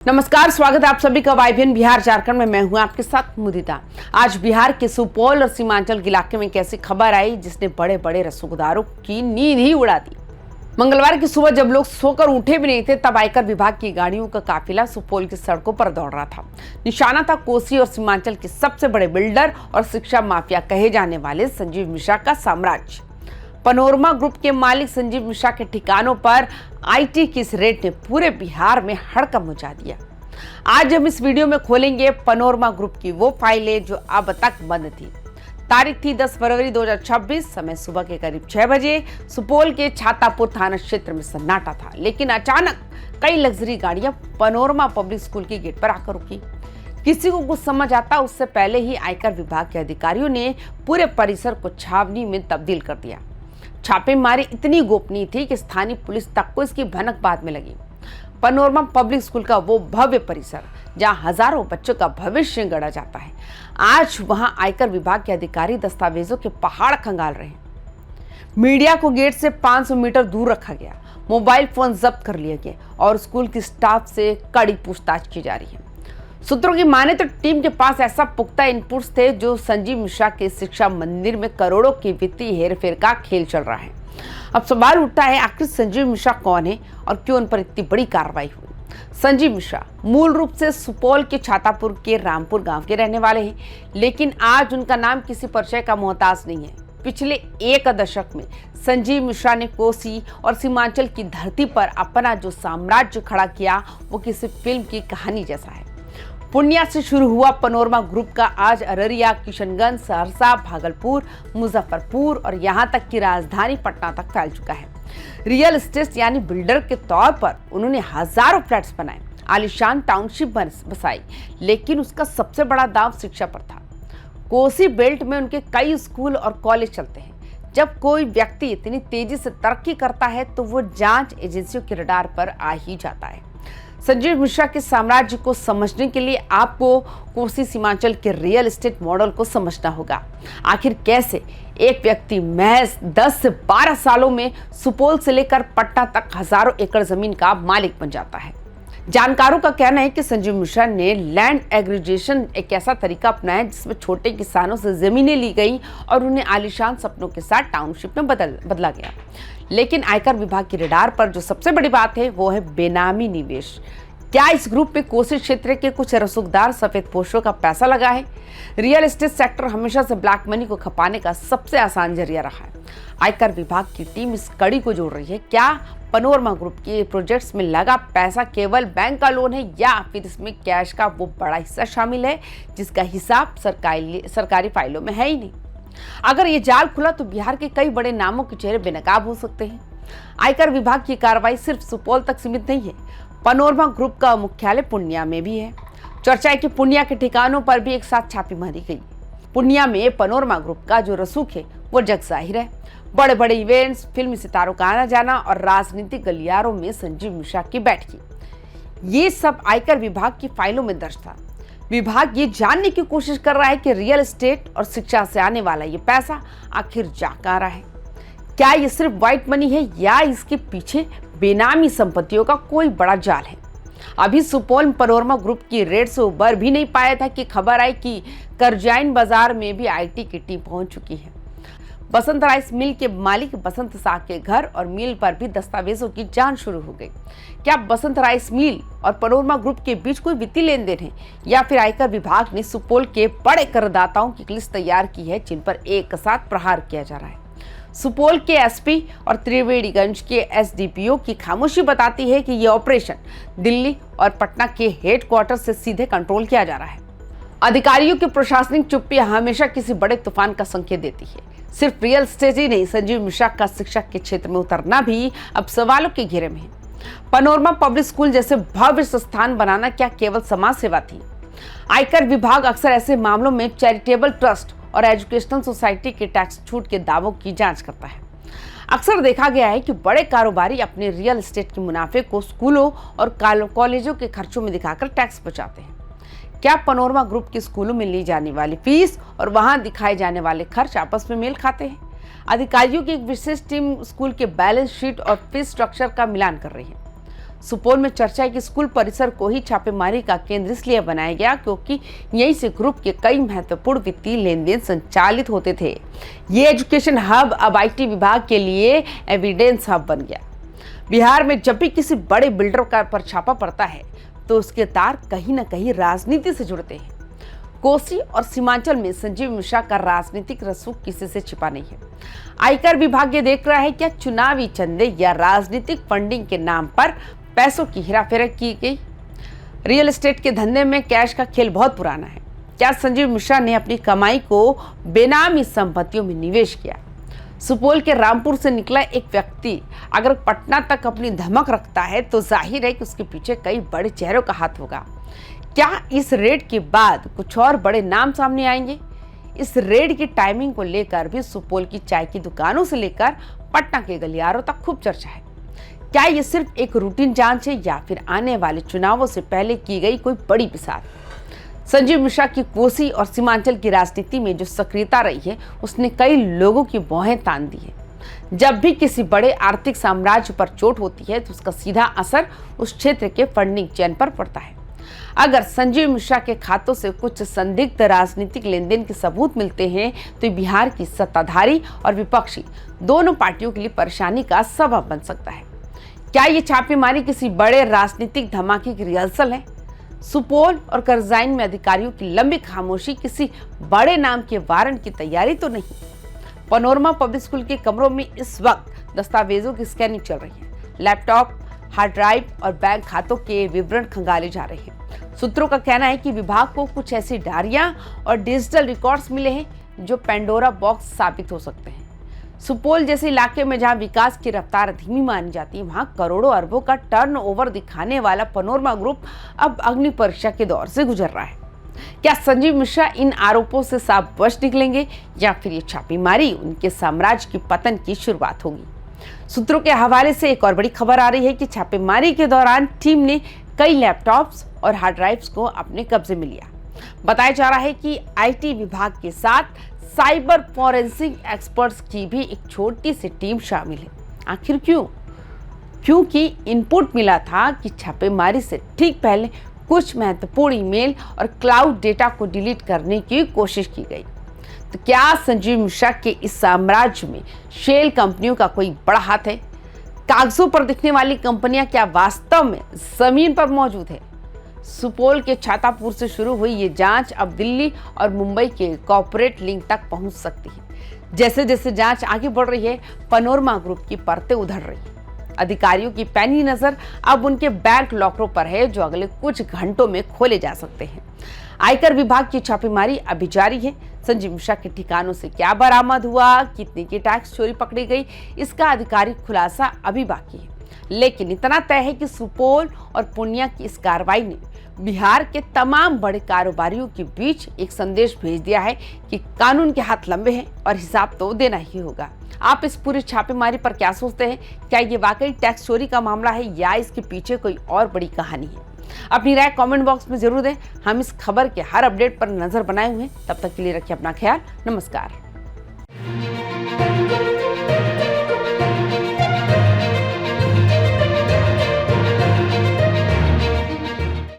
नमस्कार, स्वागत है आप सभी का वाईबीएन बिहार झारखंड में। मैं हूं आपके साथ मुदिता। आज बिहार के सुपौल और सीमांचल इलाके में कैसी खबर आई जिसने बड़े बड़े रसूखदारों की नींद ही उड़ा दी। मंगलवार की सुबह जब लोग सोकर उठे भी नहीं थे तब आयकर विभाग की गाड़ियों का काफिला सुपौल की सड़कों पर दौड़ रहा था। निशाना था कोसी और सीमांचल के सबसे बड़े बिल्डर और शिक्षा माफिया कहे जाने वाले संजीव मिश्रा का साम्राज्य। पनोरमा ग्रुप के मालिक संजीव मिश्रा के ठिकानों पर आईटी की इस रेड ने पूरे बिहार में हड़कंप मचा दिया। आज हम इस वीडियो में खोलेंगे पनोरमा ग्रुप की वो फाइलें जो अब तक बंद थी। तारीख थी 10 फरवरी 2026, समय सुबह के करीब 6 बजे। सुपौल के छातापुर थाना क्षेत्र में सन्नाटा था, लेकिन अचानक कई लग्जरी गाड़ियां पनोरमा पब्लिक स्कूल के गेट पर आकर रुकी। किसी को कुछ समझ आता उससे पहले ही आयकर विभाग के अधिकारियों ने पूरे परिसर को छावनी में तब्दील कर दिया। छापेमारी इतनी गोपनीय थी कि स्थानीय पुलिस तक को इसकी भनक बाद में लगी। पनोरमा पब्लिक स्कूल का वो भव्य परिसर जहां हजारों बच्चों का भविष्य गढ़ा जाता है, आज वहां आयकर विभाग के अधिकारी दस्तावेजों के पहाड़ खंगाल रहे हैं। मीडिया को गेट से 500 मीटर दूर रखा गया, मोबाइल फोन जब्त कर लिए गए और स्कूल की स्टाफ से कड़ी पूछताछ की जा रही है। सूत्रों की माने तो टीम के पास ऐसा पुख्ता इनपुट्स थे जो संजीव मिश्रा के शिक्षा मंदिर में करोड़ों की वित्तीय हेरफेर का खेल चल रहा है। अब सवाल उठता है, आखिर संजीव मिश्रा कौन है और क्यों उन पर इतनी बड़ी कार्रवाई हुई। संजीव मिश्रा मूल रूप से सुपौल के छातापुर के रामपुर गांव के रहने वाले हैं, लेकिन आज उनका नाम किसी परिचय का मोहताज नहीं है। पिछले एक दशक में संजीव मिश्रा ने कोसी और सीमांचल की धरती पर अपना जो साम्राज्य खड़ा किया वो किसी फिल्म की कहानी जैसा है। पूर्णिया से शुरू हुआ पनोरमा ग्रुप का आज अररिया, किशनगंज, सहरसा, भागलपुर, मुजफ्फरपुर और यहां तक कि राजधानी पटना तक फैल चुका है। रियल एस्टेट यानी बिल्डर के तौर पर उन्होंने हजारों फ्लैट्स बनाए, आलीशान टाउनशिप बसाई, लेकिन उसका सबसे बड़ा दांव शिक्षा पर था। कोसी बेल्ट में उनके कई स्कूल और कॉलेज चलते हैं। जब कोई व्यक्ति इतनी तेजी से तरक्की करता है तो वो जांच एजेंसियों के रडार पर आ ही जाता है। संजीव मिश्रा के साम्राज्य को समझने के लिए आपको कोसी सीमांचल के रियल एस्टेट मॉडल को समझना होगा। आखिर कैसे एक व्यक्ति महज 10 से 12 सालों में सुपौल से लेकर पटना तक हजारों एकड़ जमीन का मालिक बन जाता है। जानकारों का कहना है कि संजीव मिश्रा ने लैंड एग्रीगेशन एक ऐसा तरीका अपनाया जिसमें छोटे किसानों से जमीनें ली गई और उन्हें आलीशान सपनों के साथ टाउनशिप में बदला गया। लेकिन आयकर विभाग की रडार पर जो सबसे बड़ी बात है वो है बेनामी निवेश। क्या इस ग्रुप में कोसी क्षेत्र के कुछ रसूखदार सफेद पोशों का पैसा लगा है? रियल एस्टेट सेक्टर हमेशा से ब्लैक मनी को खपाने का सबसे आसान जरिया रहा है। आयकर विभाग की टीम इस कड़ी को जोड़ रही है। क्या पनोरमा ग्रुप के प्रोजेक्ट्स में लगा पैसा केवल बैंक का लोन है या फिर इसमें कैश का वो बड़ा हिस्सा शामिल है जिसका हिसाब सरकारी फाइलों में है ही नहीं? अगर ये जाल खुला तो बिहार के कई बड़े नामों के चेहरे बेनकाब हो सकते हैं। आयकर विभाग की कार्रवाई सिर्फ सुपौल तक सीमित नहीं है, पनोरमा ग्रुप का मुख्यालय पूर्णिया में भी है। चर्चा है कि पूर्णिया के ठिकानों पर भी एक साथ छापेमारी गई। पूर्णिया में पनोरमा ग्रुप का जो रसूख है वो जग जाहिर है। बड़े बड़े इवेंट्स, फिल्मी सितारों का आना जाना और राजनीतिक गलियारों में संजीव मिश्रा की बैठकी, ये सब आयकर विभाग की फाइलों में दर्ज था। विभाग ये जानने की कोशिश कर रहा है कि रियल एस्टेट और शिक्षा से आने वाला ये पैसा आखिर जा कहां रहा है। क्या ये सिर्फ व्हाइट मनी है या इसके पीछे बेनामी संपत्तियों का कोई बड़ा जाल है? अभी सुपौल पनोरमा ग्रुप की रेड से उबर भी नहीं पाया था कि खबर आई कि करजाइन बाजार में भी आईटी की टीम पहुंच चुकी है। बसंत राइस मिल के मालिक बसंत शाह के घर और मिल पर भी दस्तावेजों की जांच शुरू हो गई। क्या बसंत राइस मिल और पनोरमा ग्रुप के बीच कोई वित्तीय लेन देन है या फिर आयकर विभाग ने सुपौल के बड़े करदाताओं की लिस्ट तैयार की है जिन पर एक साथ प्रहार किया जा रहा है? सुपौल के एसपी और त्रिवेणीगंज के एसडीपीओ की खामोशी बताती है कि यह ऑपरेशन दिल्ली और पटना के हेडक्वार्टर से सीधे कंट्रोल किया जा रहा है। अधिकारियों की प्रशासनिक चुप्पी हमेशा किसी बड़े तूफान का संकेत देती है। सिर्फ रियल एस्टेट ही नहीं, संजीव मिश्रा का शिक्षा के क्षेत्र में उतरना भी अब सवालों के घेरे में है। पनोरमा पब्लिक स्कूल जैसे भव्य संस्थान बनाना क्या केवल समाज सेवा थी? आयकर विभाग अक्सर ऐसे मामलों में चैरिटेबल ट्रस्ट और एजुकेशनल सोसाइटी के टैक्स छूट के दावों की जांच करता है। अक्सर देखा गया है कि बड़े कारोबारी अपने रियल एस्टेट के मुनाफे को स्कूलों और कॉलेजों के खर्चों में दिखाकर टैक्स बचाते हैं। क्या पनोरमा ग्रुप के स्कूलों में ली जाने वाली फीस और वहां दिखाए जाने वाले खर्च आपस में मेल खाते हैं? अधिकारियों की एक विशेष टीम स्कूल के बैलेंस शीट और फीस स्ट्रक्चर का मिलान कर रही है। सुपौल में चर्चा है कि स्कूल परिसर को ही छापेमारी का केंद्र इसलिए बनाया गया क्योंकि यहीं से ग्रुप के कई महत्वपूर्ण वित्तीय लेन देन संचालित होते थे। ये एजुकेशन हब अब IT विभाग के लिए एविडेंस हब बन गया। बिहार में जब भी किसी बड़े बिल्डर का पर छापा पड़ता है तो उसके तार कहीं ना कहीं राजनीति से जुड़ते हैं। कोसी और सीमांचल में संजीव मिश्रा का राजनीतिक रसूख किसी से छिपा नहीं है। आयकर विभाग ये देख रहा है क्या चुनावी चंदे या राजनीतिक फंडिंग के नाम पर पैसों की हेराफेरी की गई। रियल एस्टेट के धंधे में कैश का खेल बहुत पुराना है। क्या संजीव मिश्रा ने अपनी कमाई को बेनामी संपत्तियों में निवेश किया। सुपौल के रामपुर से निकला एक व्यक्ति अगर पटना तक अपनी धमक रखता है तो जाहिर है कि उसके पीछे कई बड़े चेहरों का हाथ होगा। क्या इस रेड के बाद कुछ और बड़े नाम सामने आएंगे। इस रेड की टाइमिंग को लेकर भी सुपौल की चाय की दुकानों से लेकर पटना के गलियारों तक खूब चर्चा है। क्या ये सिर्फ एक रूटीन जांच है या फिर आने वाले चुनावों से पहले की गई कोई बड़ी पिसार। संजीव मिश्रा की कोसी और सीमांचल की राजनीति में जो सक्रियता रही है उसने कई लोगों की भौहें तान दी है। जब भी किसी बड़े आर्थिक साम्राज्य पर चोट होती है तो उसका सीधा असर उस क्षेत्र के फंडिंग चेन पर पड़ता है। अगर संजीव मिश्रा के खातों से कुछ संदिग्ध राजनीतिक लेन देन के सबूत मिलते हैं तो बिहार की सत्ताधारी और विपक्षी दोनों पार्टियों के लिए परेशानी का सबब बन सकता है। क्या ये छापेमारी किसी बड़े राजनीतिक धमाके की रिहर्सल है। सुपौल और करजाइन में अधिकारियों की लंबी खामोशी किसी बड़े नाम के वारंट की तैयारी तो नहीं। पनोरमा पब्लिक स्कूल के कमरों में इस वक्त दस्तावेजों की स्कैनिंग चल रही है। लैपटॉप, हार्ड ड्राइव और बैंक खातों के विवरण खंगाले जा रहे हैं। सूत्रों का कहना है कि विभाग को कुछ ऐसी डायरियां और डिजिटल रिकॉर्ड्स मिले हैं जो पेंडोरा बॉक्स साबित हो सकते हैं। सुपौल जैसे इलाके में जहां विकास की रफ्तार धीमी मानी जाती है वहां करोड़ों अरबों का टर्नओवर दिखाने वाला पनोरमा ग्रुप अब अग्नि परीक्षा के दौर से गुजर रहा है। क्या संजीव मिश्रा इन आरोपों से साफ बच निकलेंगे या फिर ये छापेमारी उनके साम्राज्य की पतन की शुरुआत होगी। सूत्रों के हवाले से एक और बड़ी खबर आ रही है कि छापेमारी के दौरान टीम ने कई लैपटॉप्स और हार्ड ड्राइव्स को अपने कब्जे में लिया। बताया जा रहा है कि IT विभाग के साथ साइबर फॉरेंसिक एक्सपर्ट्स की भी एक छोटी सी टीम शामिल है। आखिर क्यों? क्योंकि इनपुट मिला था कि छापेमारी से ठीक पहले कुछ महत्वपूर्ण ईमेल और क्लाउड डेटा को डिलीट करने की कोशिश की गई। तो क्या संजीव मिश्रा के इस साम्राज्य में शेल कंपनियों का कोई बड़ा हाथ है। कागजों पर दिखने वाली कंपनियां क्या वास्तव में जमीन पर मौजूद है। सुपौल के छातापुर से शुरू हुई ये जांच अब दिल्ली और मुंबई के कॉर्पोरेट लिंक तक पहुंच सकती है। जैसे जैसे जांच आगे बढ़ रही है पनोरमा ग्रुप की परतें उधड़ रही है। अधिकारियों की पैनी नजर अब उनके बैंक लॉकरों पर है जो अगले कुछ घंटों में खोले जा सकते हैं। आयकर विभाग की छापेमारी अभी जारी है। संजीव मिश्रा के ठिकानों से क्या बरामद हुआ, कितनी की टैक्स चोरी पकड़ी गई, इसका आधिकारिक खुलासा अभी बाकी है। लेकिन इतना तय है कि सुपौल और पूर्णिया की इस कार्रवाई ने बिहार के तमाम बड़े कारोबारियों के बीच एक संदेश भेज दिया है कि कानून के हाथ लंबे हैं और हिसाब तो देना ही होगा। आप इस पूरी छापेमारी पर क्या सोचते हैं? क्या ये वाकई टैक्स चोरी का मामला है या इसके पीछे कोई और बड़ी कहानी है? अपनी राय कमेंट बॉक्स में जरूर दें। हम इस खबर के हर अपडेट पर नजर बनाए हुए हैं। तब तक के लिए रखिए अपना ख्याल। नमस्कार।